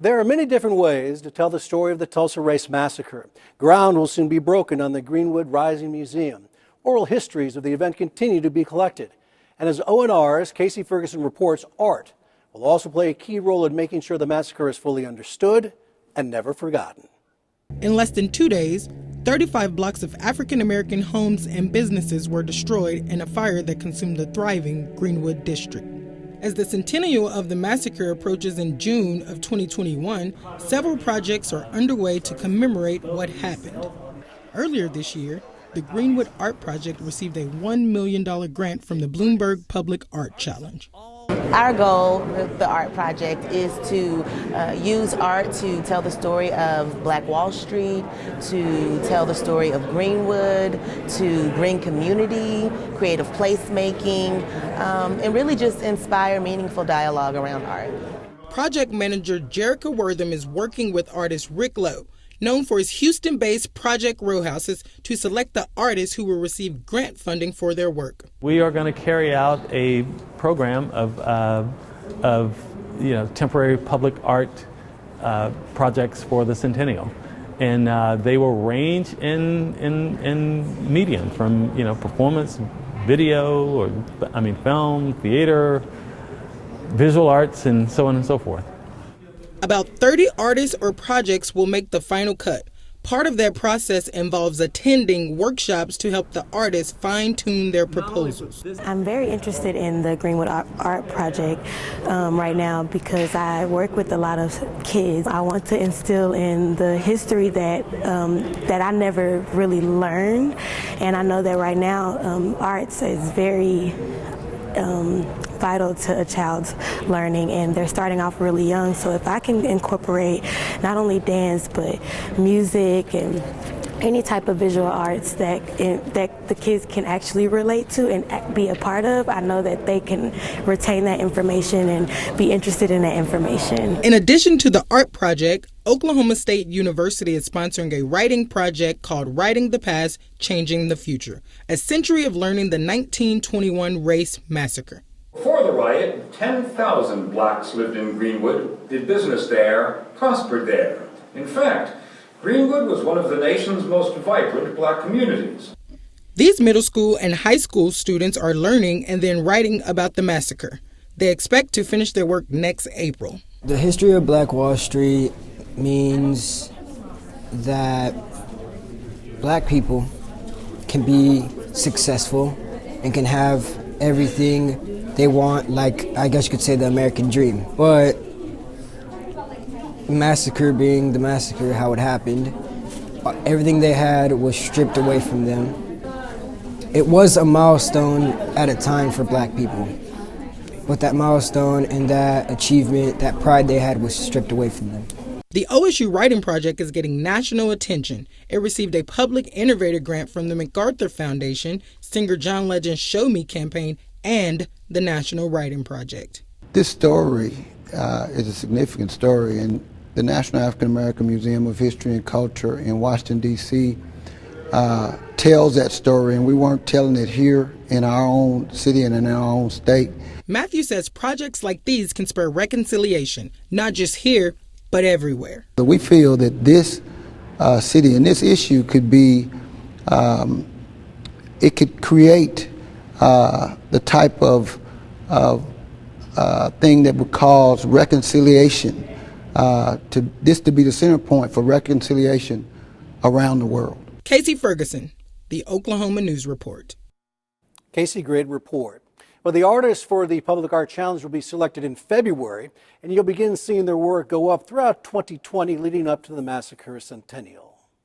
There are many different ways to tell the story of the Tulsa Race Massacre. Ground will soon be broken on the Greenwood Rising Museum. Oral histories of the event continue to be collected. And as ONR's Kaci Ferguson reports, art will also play a key role in making sure the massacre is fully understood and never forgotten. In less than 2 days, 35 blocks of African-American homes and businesses were destroyed in a fire that consumed the thriving Greenwood district. As the centennial of the massacre approaches in June of 2021, several projects are underway to commemorate what happened. Earlier this year, the Greenwood Art Project received a $1 million grant from the Bloomberg Public Art Challenge. Our goal with the art project is to use art to tell the story of Black Wall Street, to tell the story of Greenwood, to bring community, creative placemaking, and really just inspire meaningful dialogue around art. Project manager Jerica Wortham is working with artist Rick Lowe, known for his Houston-based Project Row Houses, to select the artists who will receive grant funding for their work. We are going to carry out a program of temporary public art projects for the centennial, and they will range in medium from performance, video, or film, theater, visual arts, and so on and so forth. About 30 artists or projects will make the final cut. Part of that process involves attending workshops to help the artists fine-tune their proposals. I'm very interested in the Greenwood Art Project right now because I work with a lot of kids. I want to instill in the history that I never really learned, and I know that right now arts is very vital to a child's learning, and they're starting off really young. So if I can incorporate not only dance but music and any type of visual arts that the kids can actually relate to and be a part of, I know that they can retain that information and be interested in that information. In addition to the art project, Oklahoma State University is sponsoring a writing project called Writing the Past, Changing the Future, a century of learning the 1921 Race Massacre. Before the riot, 10,000 blacks lived in Greenwood, did business there, prospered there. In fact, Greenwood was one of the nation's most vibrant black communities. These middle school and high school students are learning and then writing about the massacre. They expect to finish their work next April. The history of Black Wall Street means that black people can be successful and can have everything they want, like I guess you could say the American dream. But massacre being the massacre, how it happened, everything they had was stripped away from them. It was a milestone at a time for black people, but that milestone and that achievement, that pride they had, was stripped away from them. The OSU Writing Project is getting national attention. It received a public innovator grant from the MacArthur Foundation, Singer John Legend's Show Me campaign, and the National Writing Project. This story is a significant story, and the National African American Museum of History and Culture in Washington, D.C. Tells that story, and we weren't telling it here in our own city and in our own state. Matthew says projects like these can spur reconciliation, not just here, but everywhere. We feel that this city and this issue could be, it could create the type of thing that would cause reconciliation, to be the center point for reconciliation around the world. Kaci Ferguson, the Oklahoma News Report. Kaci, great report. Well, the artists for the Public Art Challenge will be selected in February, and you'll begin seeing their work go up throughout 2020 leading up to the massacre centennial.